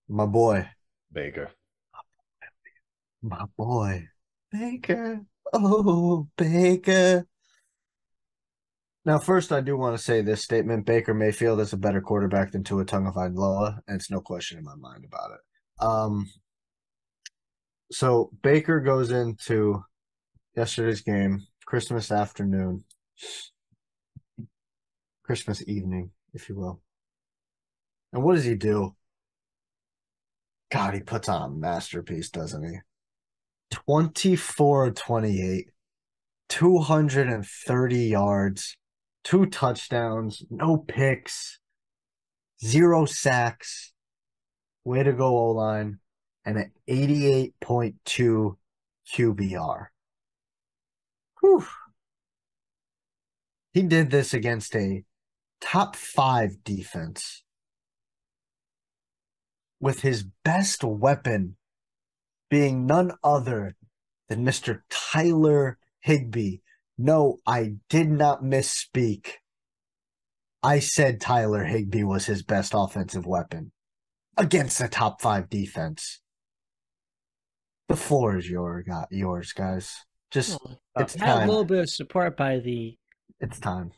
My boy. Baker. My boy. Baker. Oh, Baker. Now, first, I do want to say this statement. Baker Mayfield is a better quarterback than Tua Tagovailoa, and it's no question in my mind about it. So Baker goes into yesterday's game, Christmas afternoon, Christmas evening, if you will. And what does he do? God, he puts on a masterpiece, doesn't he? 24 28, 230 yards, two touchdowns, no picks, zero sacks. Way to go, O line, and an 88.2 QBR. Whew. He did this against a top five defense with his best weapon being none other than Mr. Tyler Higbee. No, I did not misspeak. I said Tyler Higbee was his best offensive weapon against a top five defense. The floor is yours, guys. Just Well, it's had a time. little bit of support by the. It's time.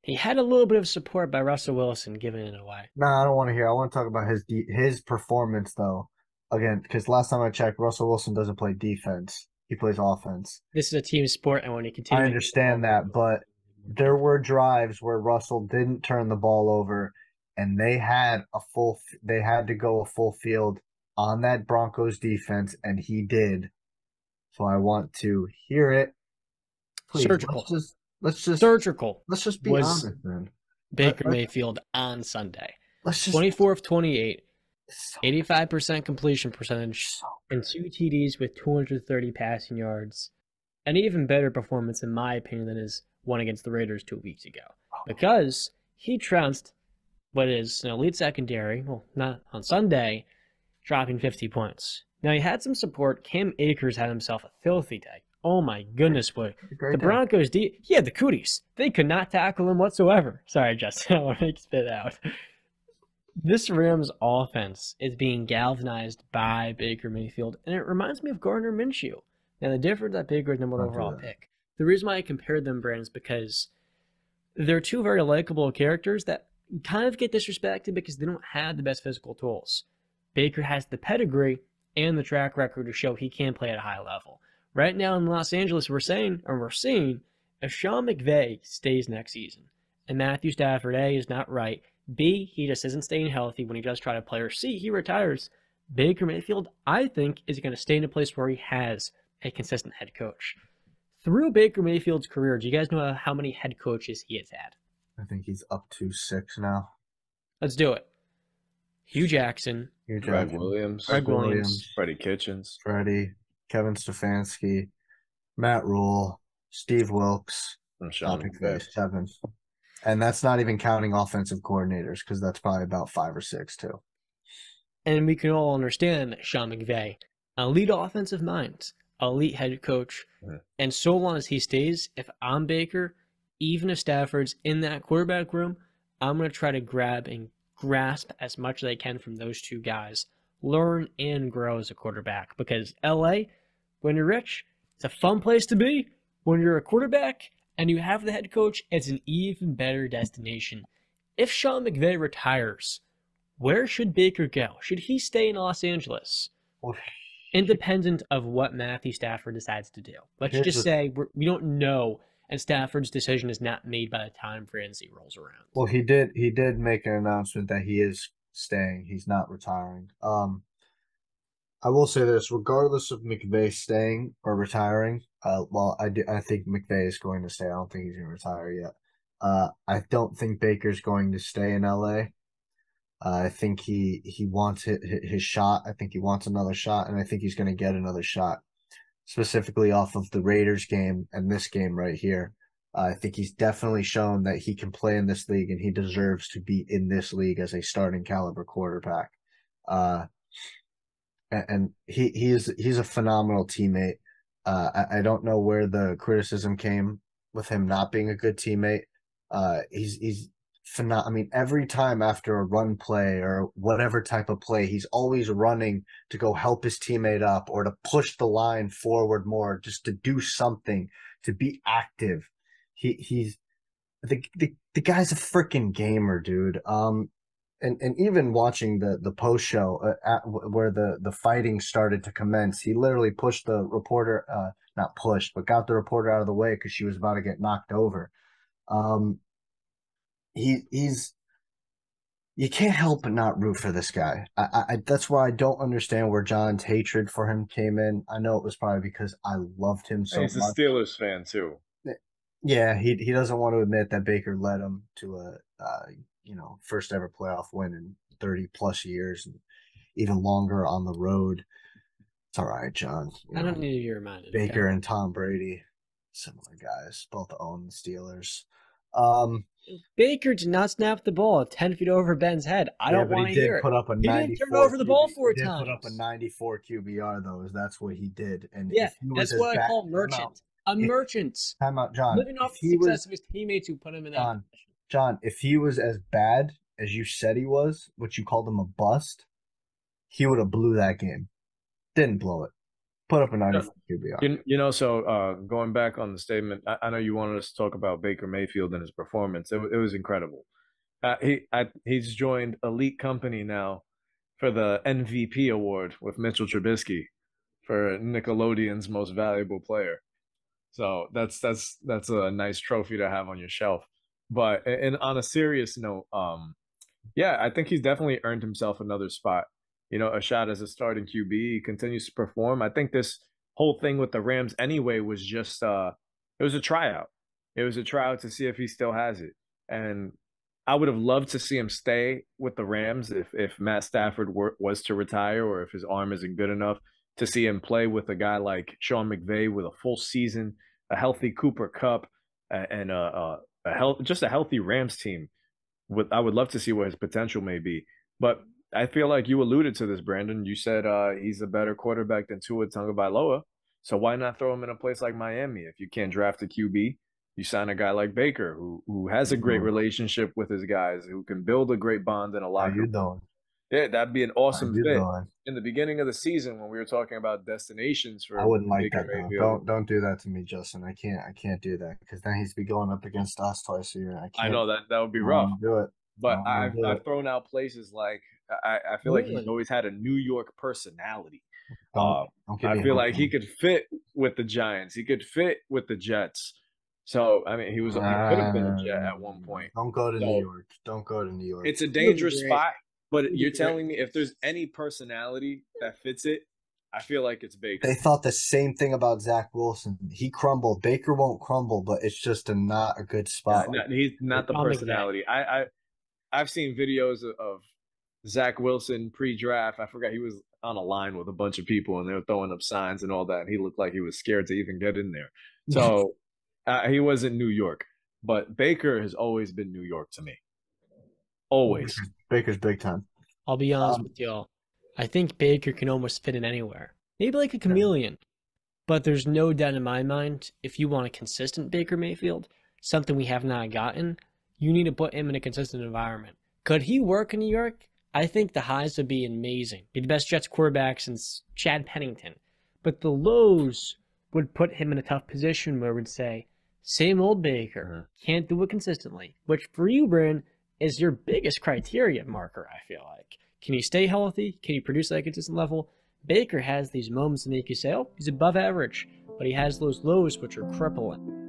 He had a little bit of support by Russell Wilson giving it away. No, I don't want to hear. I want to talk about his performance though. Again, because last time I checked, Russell Wilson doesn't play defense; he plays offense. This is a team sport, and when you I continue to get the ball, understand that, but there were drives where Russell didn't turn the ball over, and they had to go a full field on that Broncos defense, and he did. So I want to hear it. Please, surgical, let's just surgical let's just be was honest, man. Let, Baker let, Mayfield on Sunday. let's just 24 of 28, so, 85% completion percentage, so and two TDs with 230 passing yards. An even better performance, in my opinion, than his one against the Raiders 2 weeks ago. Because he trounced what is an elite secondary, well, not on Sunday, dropping 50 points. Now, he had some support. Cam Akers had himself a filthy day. Oh my goodness, boy. a The great day. Broncos, he had the cooties. They could not tackle him whatsoever. Sorry, Justin, I want to make you spit out. This Rams offense is being galvanized by Baker Mayfield, and it reminds me of Gardner Minshew. Now, the difference that Baker is number one Don't do overall that. pick. The reason why I compared them, Brandon, is because they're two very likable characters that kind of get disrespected because they don't have the best physical tools. Baker has the pedigree and the track record to show he can play at a high level. Right now in Los Angeles, we're seeing if Sean McVay stays next season and Matthew Stafford, A, is not right, B, he just isn't staying healthy when he does try to play, or C, he retires, Baker Mayfield, I think, is going to stay in a place where he has a consistent head coach. Through Baker Mayfield's career, do you guys know how many head coaches he has had? I think he's up to six now. Let's do it. Hugh Jackson, Hugh Greg Jackson, Williams, Greg Williams, Freddie Kitchens. Freddie, Kevin Stefanski, Matt Rule, Steve Wilkes, I'm Sean Sean McVay, McVay. seven. And that's not even counting offensive coordinators because that's probably about five or six too. and we can all understand that Sean McVay, elite offensive mind, elite head coach, and so long as he stays, if I'm Baker, even if Stafford's in that quarterback room, I'm going to try to grab and grasp as much as I can from those two guys, learn and grow as a quarterback. Because LA, when you're rich, it's a fun place to be. When you're a quarterback and you have the head coach, it's an even better destination. If Sean McVay retires, where should Baker go? Should he stay in Los Angeles? Well, Independent of what Matthew Stafford decides to do. Let's just say we don't know, and Stafford's decision is not made by the time free agency rolls around. well, he did make an announcement that he is staying. He's not retiring. I will say this, regardless of McVay staying or retiring, I think McVay is going to stay. I don't think he's going to retire yet. I don't think Baker's going to stay in LA. I think he wants his shot. I think he wants another shot, and I think he's going to get another shot, specifically off of the Raiders game and this game right here. I think he's definitely shown that he can play in this league, and he deserves to be in this league as a starting caliber quarterback. Uh, and he's a phenomenal teammate. I don't know where the criticism came with him not being a good teammate. He's I mean, every time after a run play or whatever type of play, he's always running to go help his teammate up or to push the line forward more, just to do something, to be active. He's the guy's a freaking gamer, dude. And even watching the post show where the fighting started to commence, he literally pushed the reporter, not pushed, but got the reporter out of the way because she was about to get knocked over. Um, he's you can't help but not root for this guy. That's why I don't understand where John's hatred for him came in. I know it was probably because I loved him And so he's a much. Steelers fan too. Yeah, he doesn't want to admit that Baker led him to a first ever playoff win in 30 plus years and even longer on the road. It's all right, John. I don't need to be reminded. Okay. Baker and Tom Brady, similar guys, both own the Steelers. Um, Baker did not snap the ball 10 feet over Ben's head. I yeah, don't but he want to hear did it. put up a He didn't turn 94 over the ball QB. He 4 did put up a times. 94 QBR though. That's what he did. And Yeah, if he was that's as what I bad, call merchant. A if merchant. time out, John. Living If off the he success was of his teammates who put him in that John, position. John, if he was as bad as you said he was, which you called him a bust, he would have blew that game. Didn't blow it. Put up a 94 QBR. So going back on the statement, I know you wanted us to talk about Baker Mayfield and his performance. It was incredible. He's joined elite company now for the MVP award with Mitchell Trubisky for Nickelodeon's most valuable player. So that's a nice trophy to have on your shelf. But and on a serious note, yeah, I think he's definitely earned himself another spot. A shot as a starting QB. He continues to perform. I think this whole thing with the Rams anyway was just it was a tryout. It was a tryout to see if he still has it. And I would have loved to see him stay with the Rams if Matt Stafford was to retire or if his arm isn't good enough to see him play with a guy like Sean McVay with a full season, a healthy Cooper Cup, and just a healthy Rams team. I would love to see what his potential may be. But I feel like you alluded to this, Brandon. You said he's a better quarterback than Tua Tagovailoa. So why not throw him in a place like Miami? If you can't draft a QB, you sign a guy like Baker who has a great relationship with his guys, who can build a great bond in a How locker you room. doing? Yeah, that'd be an How awesome you fit. doing? In the beginning of the season, when we were talking about destinations I for wouldn't like Baker that though. Mayfield, Don't do that to me, Justin. I can't do that because then he's be going up against us twice a year. I I can't. know that would be I don't rough. want to do it. I But don't want I've to do I've it. thrown out places like I feel like he's Really? always had a New York personality. Don't Uh, don't give I me feel hope. like he could fit with the Giants. He could fit with the Jets. So I mean, he could have been a Jet at one point. Don't go to New So York. Don't go to New York. it's a He would be dangerous great. spot. But He'd be you're great. telling me if there's any personality that fits it, I feel like it's They Baker. thought the same thing about Zach Wilson. He crumbled. Baker won't crumble, but it's just not a good Yeah, spot. no, he's not the Sean McVay. personality. I've seen videos of Zach Wilson pre-draft. I forgot he was on a line with a bunch of people and they were throwing up signs and all that. And he looked like he was scared to even get in there. So he was in New York, but Baker has always been New York to me. Always. Baker's big time. I'll be honest Um, with y'all. I think Baker can almost fit in anywhere. Maybe like a chameleon. But there's no doubt in my mind, if you want a consistent Baker Mayfield, something we have not gotten, you need to put him in a consistent environment. Could he work in New York? I think the highs would be amazing. Be the best Jets quarterback since Chad Pennington. But the lows would put him in a tough position where we'd say, same old Baker, can't do it consistently. Which for you, Bryn, is your biggest criteria marker, I feel like. Can he stay healthy? Can he produce at a consistent level? Baker has these moments that make you say, oh, he's above average, but he has those lows which are crippling.